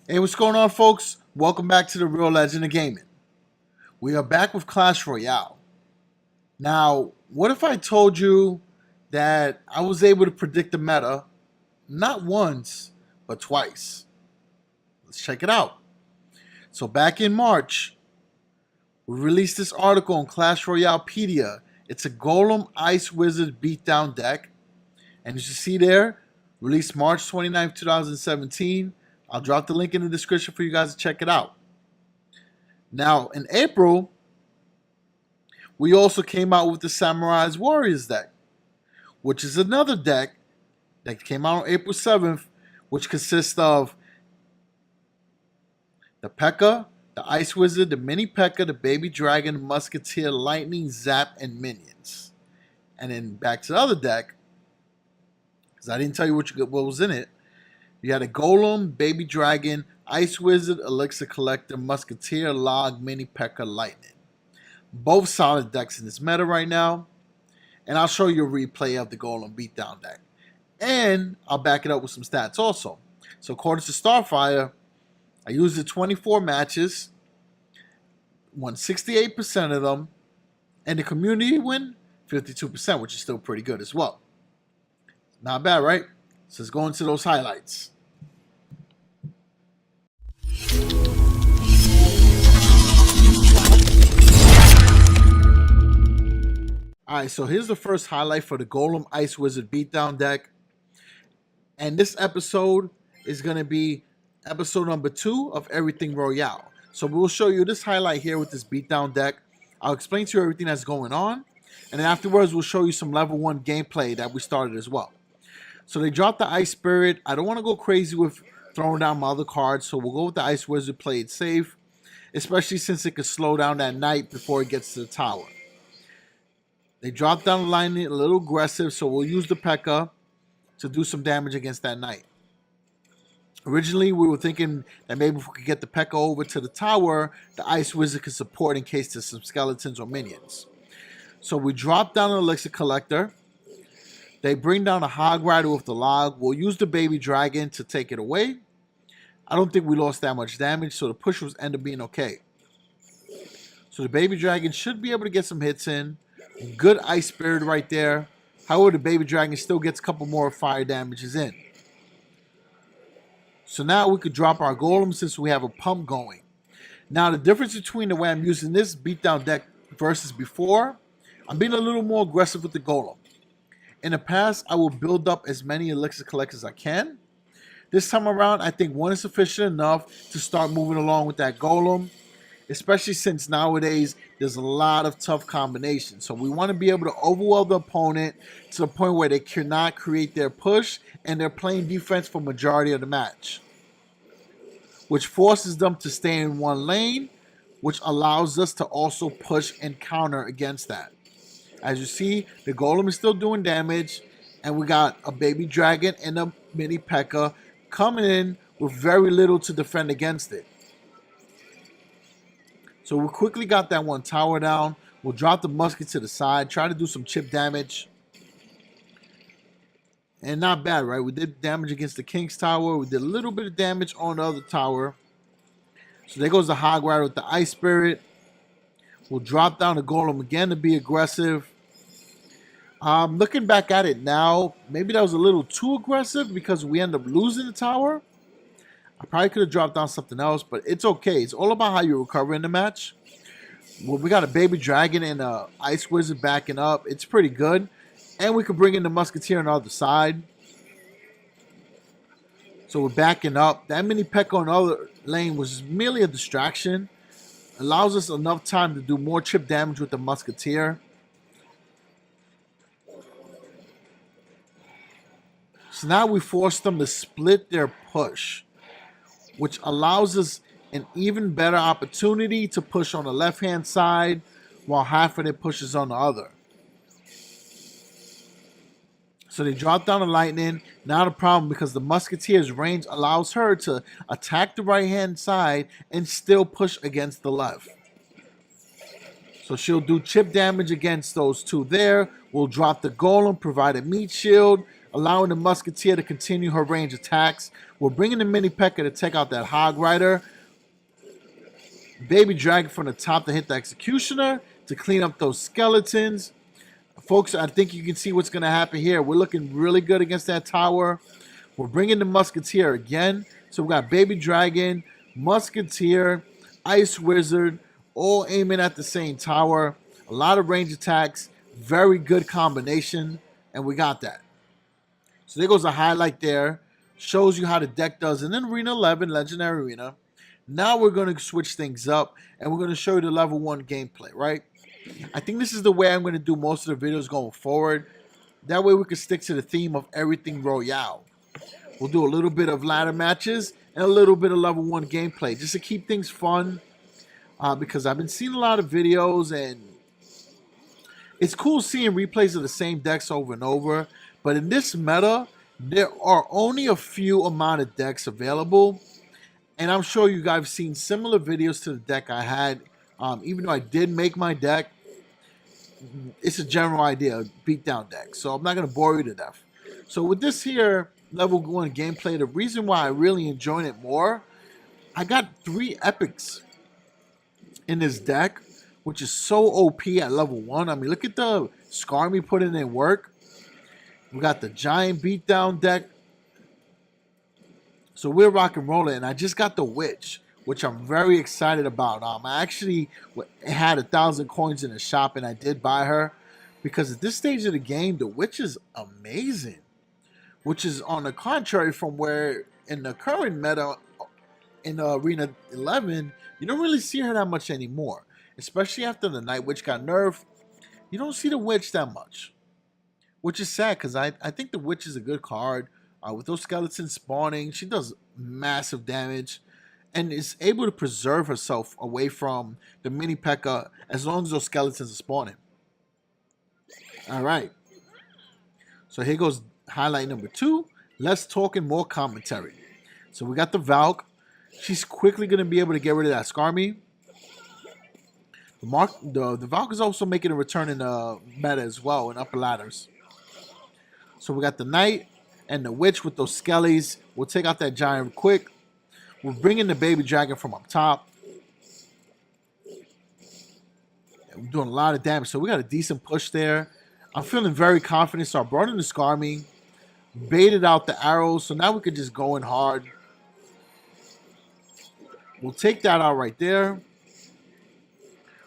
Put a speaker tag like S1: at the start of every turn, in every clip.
S1: Hey, what's going on, folks? Welcome back to the Real Legend of Gaming. We are back with Clash Royale. Now, what if I told you that I was able to predict the meta not once, but twice? Let's check it out. So back in March, we released this article on Clash Royalepedia. It's a Golem Ice Wizard Beatdown deck. And as you see there, released March 29th, 2017. I'll drop the link in the description for you guys to check it out. Now, in April, we also came out with the Samurai's Warriors deck, which is another deck that came out on April 7th, which consists of the P.E.K.K.A., the Ice Wizard, the Mini P.E.K.K.A., the Baby Dragon, the Musketeer, Lightning, Zap, and Minions. And then back to the other deck, because I didn't tell you what was in it. You had a Golem, Baby Dragon, Ice Wizard, Elixir Collector, Musketeer, Log, Mini P.E.K.K.A, Lightning. Both solid decks in this meta right now. And I'll show you a replay of the Golem Beatdown deck. And I'll back it up with some stats also. So according to Starfire, I used it 24 matches, won 68% of them, and the community win 52%, which is still pretty good as well. Not bad, right? So let's go into those highlights. Alright, so here's the first highlight for the Golem Ice Wizard Beatdown deck. And this episode is going to be episode number 2 of Everything Royale. So we'll show you this highlight here with this Beatdown deck. I'll explain to you everything that's going on. And then afterwards, we'll show you some level 1 gameplay that we started as well. So they dropped the Ice Spirit. I don't want to go crazy with throwing down my other cards, so we'll go with the Ice Wizard, play it safe, especially since it could slow down that knight before it gets to the tower. They dropped down the Lightning a little aggressive, so we'll use the P.E.K.K.A to do some damage against that knight. Originally, we were thinking that maybe if we could get the P.E.K.K.A over to the tower, the Ice Wizard could support in case there's some skeletons or minions. So we dropped down an Elixir Collector. They bring down a Hog Rider with the Log. We'll use the Baby Dragon to take it away. I don't think we lost that much damage, so the push was end up being okay. So the Baby Dragon should be able to get some hits in. Good Ice Spirit right there. However, the Baby Dragon still gets a couple more fire damages in. So now we could drop our Golem since we have a pump going. Now the difference between the way I'm using this Beatdown deck versus before, I'm being a little more aggressive with the Golem. In the past, I will build up as many Elixir Collectors as I can. This time around, I think one is sufficient enough to start moving along with that Golem, especially since nowadays there's a lot of tough combinations. So we want to be able to overwhelm the opponent to the point where they cannot create their push and they're playing defense for majority of the match, which forces them to stay in one lane, which allows us to also push and counter against that. As you see, the Golem is still doing damage, and we got a Baby Dragon and a Mini P.E.K.K.A coming in with very little to defend against it. So we quickly got that one tower down. We'll drop the musket to the side, try to do some chip damage. And not bad, right? We did damage against the King's Tower. We did a little bit of damage on the other tower. So there goes the Hog Rider with the Ice Spirit. We'll drop down the Golem again to be aggressive. Looking back at it now, maybe that was a little too aggressive because we end up losing the tower. I probably could have dropped down something else, but it's okay. It's all about how you recover in the match. Well, we got a Baby Dragon and a Ice Wizard backing up. It's pretty good. And we can bring in the Musketeer on the other side. So we're backing up. That Mini P.E.K.K.A on the other lane was merely a distraction. Allows us enough time to do more chip damage with the Musketeer. So now we force them to split their push, which allows us an even better opportunity to push on the left-hand side while half of it pushes on the other. So they drop down the Lightning. Not a problem because the Musketeer's range allows her to attack the right-hand side and still push against the left. So she'll do chip damage against those two there. We'll drop the Golem, provide a meat shield. allowing the Musketeer to continue her range attacks. We're bringing the Mini P.E.K.K.A to take out that Hog Rider. Baby Dragon from the top to hit the Executioner to clean up those skeletons. Folks, I think you can see what's going to happen here. We're looking really good against that tower. We're bringing the Musketeer again. So we got Baby Dragon, Musketeer, Ice Wizard, all aiming at the same tower. A lot of range attacks. Very good combination. And we got that. So there goes a highlight there. Shows you how the deck does in Arena 11, Legendary Arena. Now we're going to switch things up. And we're going to show you the level 1 gameplay, right? I think this is the way I'm going to do most of the videos going forward. That way we can stick to the theme of everything Royale. We'll do a little bit of ladder matches and a little bit of level 1 gameplay just to keep things fun. Because I've been seeing a lot of videos and it's cool seeing replays of the same decks over and over. But in this meta, there are only a few amount of decks available. And I'm sure you guys have seen similar videos to the deck I had. Even though I did make my deck, it's a general idea, a beatdown deck. So I'm not going to bore you to death. So with this here level 1 gameplay, the reason why I really enjoy it more, I got 3 epics in this deck, which is so OP at level 1. I mean, look at the Skarmy putting in work. We got the giant beatdown deck. So we're rock and rolling, and I just got the Witch, which I'm very excited about. I actually had 1,000 coins in the shop, and I did buy her because at this stage of the game, the Witch is amazing. Which is on the contrary from where in the current meta in Arena 11, you don't really see her that much anymore. Especially after the Night Witch got nerfed, you don't see the Witch that much. Which is sad because I think the Witch is a good card. With those skeletons spawning, she does massive damage. And is able to preserve herself away from the Mini P.E.K.K.A as long as those skeletons are spawning. Alright. So here goes highlight number 2. Let's talk in more commentary. So we got the Valk. She's quickly going to be able to get rid of that Skarmy. The Valk is also making a return in the meta as well in upper ladders. So we got the Knight and the Witch with those skellies. We'll take out that giant quick. We're bringing the Baby Dragon from up top. And we're doing a lot of damage. So we got a decent push there. I'm feeling very confident. So I brought in the Skarmy. Baited out the arrows. So now we can just go in hard. We'll take that out right there.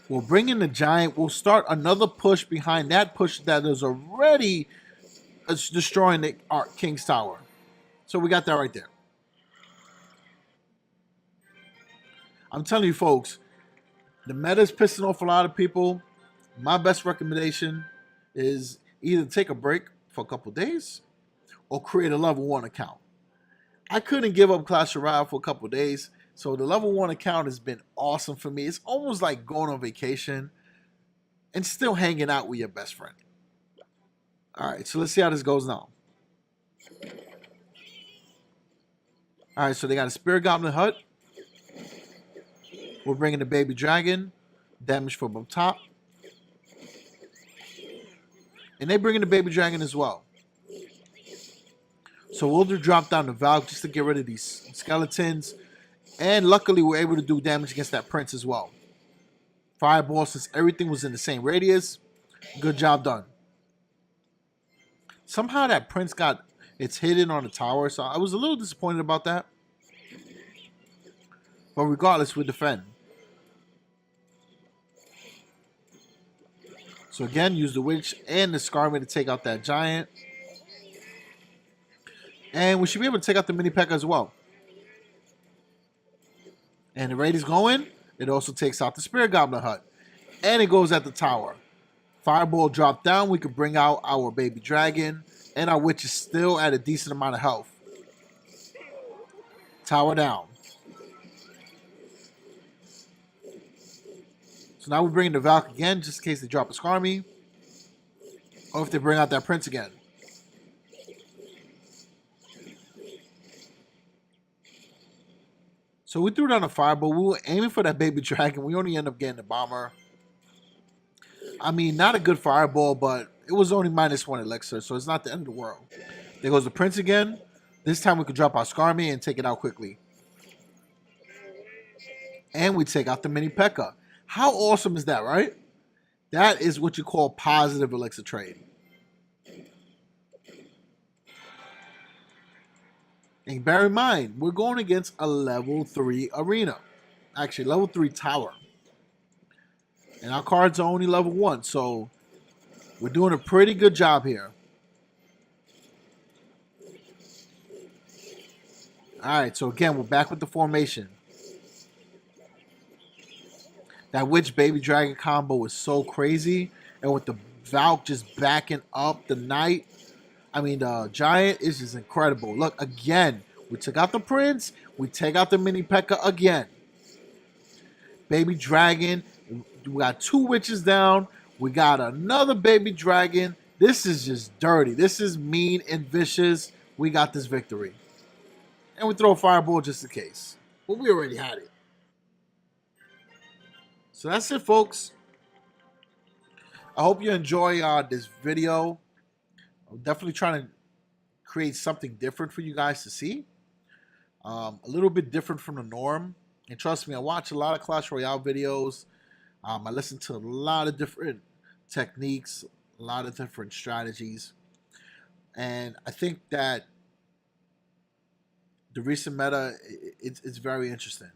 S1: We'll bring in the Giant. We'll start another push behind that push that is already destroying the King's Tower. So we got that right there. I'm telling you, folks, the meta is pissing off a lot of people. My best recommendation is either take a break for a couple days or create a level 1 account. I couldn't give up Clash Royale for a couple days, so the level 1 account has been awesome for me. It's almost like going on vacation and still hanging out with your best friend. Alright, so let's see how this goes now. Alright, so they got a Spirit Goblin hut. We're bringing the Baby Dragon. Damage from up top. And they're bringing the Baby Dragon as well. So we'll drop down the Valk just to get rid of these skeletons. And luckily we're able to do damage against that Prince as well. Fireball, since everything was in the same radius. Good job done. Somehow that Prince got its hidden on the tower. So I was a little disappointed about that. But regardless, we defend. So again, use the Witch and the Skarmy to take out that Giant. And we should be able to take out the Mini P.E.K.K.A as well. And the raid is going. It also takes out the Spirit Goblin hut. And it goes at the tower. Fireball dropped down. We could bring out our Baby Dragon. And our Witch is still at a decent amount of health. Tower down. So now we're bringing the Valk again, just in case they drop a Skarmy. Or if they bring out that Prince again. So we threw down a Fireball. We were aiming for that Baby Dragon. We only ended up getting the Bomber. I mean, not a good Fireball, but it was only -1 Elixir, so it's not the end of the world. There goes the Prince again. This time we could drop our Skarmy and take it out quickly. And we take out the Mini P.E.K.K.A. How awesome is that, right? That is what you call positive elixir trade. And bear in mind, we're going against a level 3 arena. Actually, level 3 tower. And our cards are only level 1, so we're doing a pretty good job here. Alright, so again, we're back with the formation. That Witch Baby Dragon combo is so crazy. And with the Valk just backing up the Knight, I mean, the Giant is just incredible. Look, again, we took out the Prince. We take out the Mini P.E.K.K.A. again. Baby Dragon. We got 2 Witches down. We got another Baby Dragon. This is just dirty. This is mean and vicious. We got this victory. And we throw a Fireball just in case. But we already had it. So that's it, folks. I hope you enjoy this video. I'm definitely trying to create something different for you guys to see. A little bit different from the norm. And trust me, I watch a lot of Clash Royale videos. I listen to a lot of different techniques, a lot of different strategies. And I think that the recent meta, it's very interesting.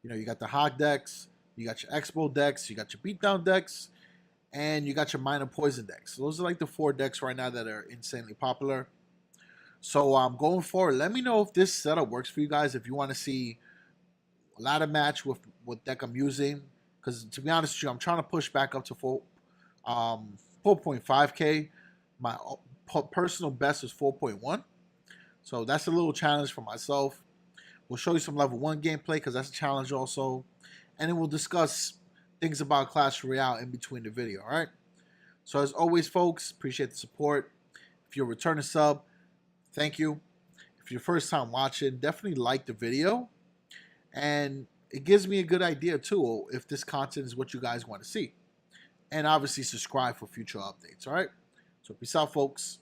S1: You know, you got the Hog decks, you got your Expo decks, you got your Beatdown decks, and you got your Minor Poison decks. So those are like the 4 decks right now that are insanely popular. So going forward, let me know if this setup works for you guys. If you want to see a ladder match with what deck I'm using, because to be honest with you, I'm trying to push back up to 4.5K. My personal best is 4.1. So that's a little challenge for myself. We'll show you some level 1 gameplay because that's a challenge also. And then we'll discuss things about Clash Royale in between the video, all right? So as always, folks, appreciate the support. If you're a returning sub, thank you. If you're first time watching, definitely like the video. And it gives me a good idea, too, if this content is what you guys want to see. And obviously, subscribe for future updates, all right? So peace out, folks.